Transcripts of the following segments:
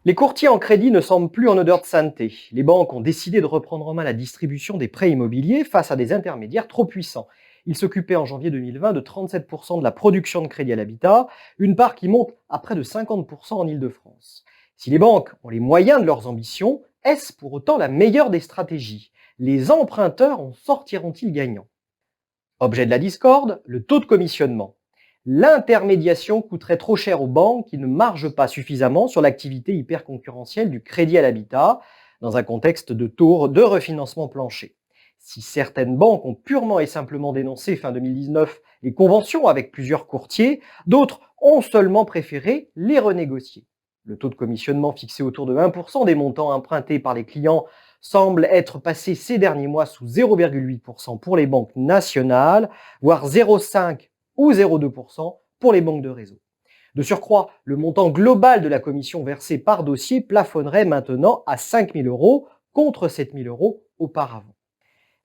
Les courtiers en crédit ne semblent plus en odeur de sainteté. Les banques ont décidé de reprendre en main la distribution des prêts immobiliers face à des intermédiaires trop puissants. Ils s'occupaient en janvier 2020 de 37% de la production de crédit à l'habitat, une part qui monte à près de 50% en Île-de-France. Si les banques ont les moyens de leurs ambitions, est-ce pour autant la meilleure des stratégies? Les emprunteurs en sortiront-ils gagnants? Objet de la discorde, le taux de commissionnement. L'intermédiation coûterait trop cher aux banques qui ne margent pas suffisamment sur l'activité hyper concurrentielle du crédit à l'habitat dans un contexte de taux de refinancement plancher. Si certaines banques ont purement et simplement dénoncé fin 2019 les conventions avec plusieurs courtiers, d'autres ont seulement préféré les renégocier. Le taux de commissionnement fixé autour de 1% des montants empruntés par les clients semble être passé ces derniers mois sous 0,8% pour les banques nationales, voire 0,5 ou 0,2% pour les banques de réseau. De surcroît, le montant global de la commission versée par dossier plafonnerait maintenant à 5 000 euros contre 7 000 euros auparavant.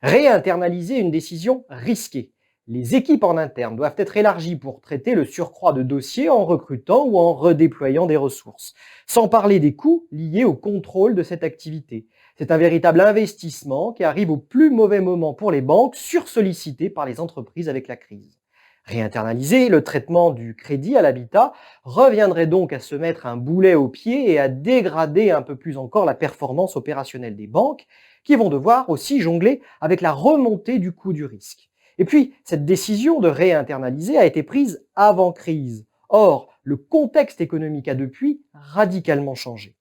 Réinternaliser une décision risquée. Les équipes en interne doivent être élargies pour traiter le surcroît de dossiers en recrutant ou en redéployant des ressources, sans parler des coûts liés au contrôle de cette activité. C'est un véritable investissement qui arrive au plus mauvais moment pour les banques sursollicitées par les entreprises avec la crise. Réinternaliser le traitement du crédit à l'habitat reviendrait donc à se mettre un boulet au pied et à dégrader un peu plus encore la performance opérationnelle des banques, qui vont devoir aussi jongler avec la remontée du coût du risque. Et puis, cette décision de réinternaliser a été prise avant crise. Or, le contexte économique a depuis radicalement changé.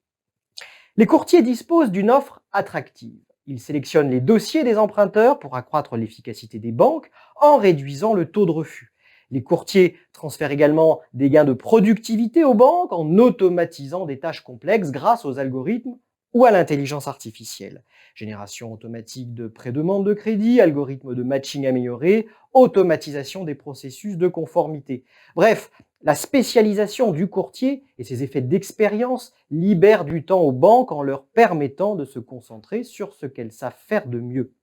Les courtiers disposent d'une offre attractive. Ils sélectionnent les dossiers des emprunteurs pour accroître l'efficacité des banques en réduisant le taux de refus. Les courtiers transfèrent également des gains de productivité aux banques en automatisant des tâches complexes grâce aux algorithmes ou à l'intelligence artificielle. Génération automatique de pré-demande de crédit, algorithmes de matching améliorés, automatisation des processus de conformité. Bref, la spécialisation du courtier et ses effets d'expérience libèrent du temps aux banques en leur permettant de se concentrer sur ce qu'elles savent faire de mieux.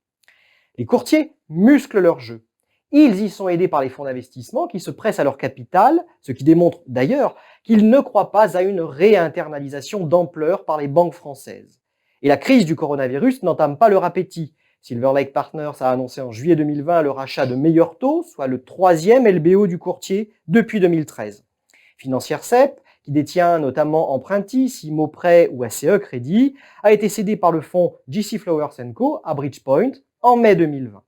Les courtiers musclent leur jeu. Ils y sont aidés par les fonds d'investissement qui se pressent à leur capital, ce qui démontre d'ailleurs qu'ils ne croient pas à une réinternalisation d'ampleur par les banques françaises. Et la crise du coronavirus n'entame pas leur appétit. Silver Lake Partners a annoncé en juillet 2020 le rachat de Meilleur Taux, soit le troisième LBO du courtier depuis 2013. Financière CEP, qui détient notamment Empruntis, Immoprêt ou ACE Crédit, a été cédé par le fonds JC Flowers & Co à Bridgepoint en mai 2020.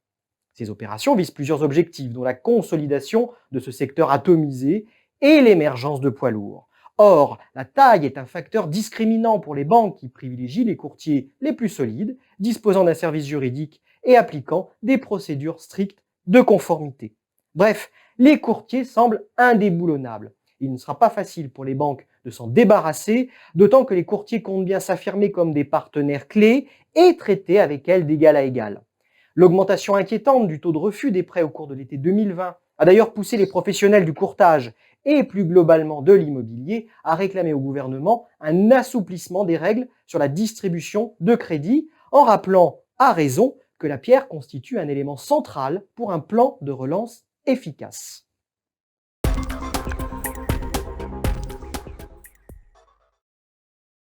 Ces opérations visent plusieurs objectifs, dont la consolidation de ce secteur atomisé et l'émergence de poids lourds. Or, la taille est un facteur discriminant pour les banques qui privilégient les courtiers les plus solides, disposant d'un service juridique et appliquant des procédures strictes de conformité. Bref, les courtiers semblent indéboulonnables. Il ne sera pas facile pour les banques de s'en débarrasser, d'autant que les courtiers comptent bien s'affirmer comme des partenaires clés et traiter avec elles d'égal à égal. L'augmentation inquiétante du taux de refus des prêts au cours de l'été 2020 a d'ailleurs poussé les professionnels du courtage et plus globalement de l'immobilier à réclamer au gouvernement un assouplissement des règles sur la distribution de crédit en rappelant à raison que la pierre constitue un élément central pour un plan de relance efficace.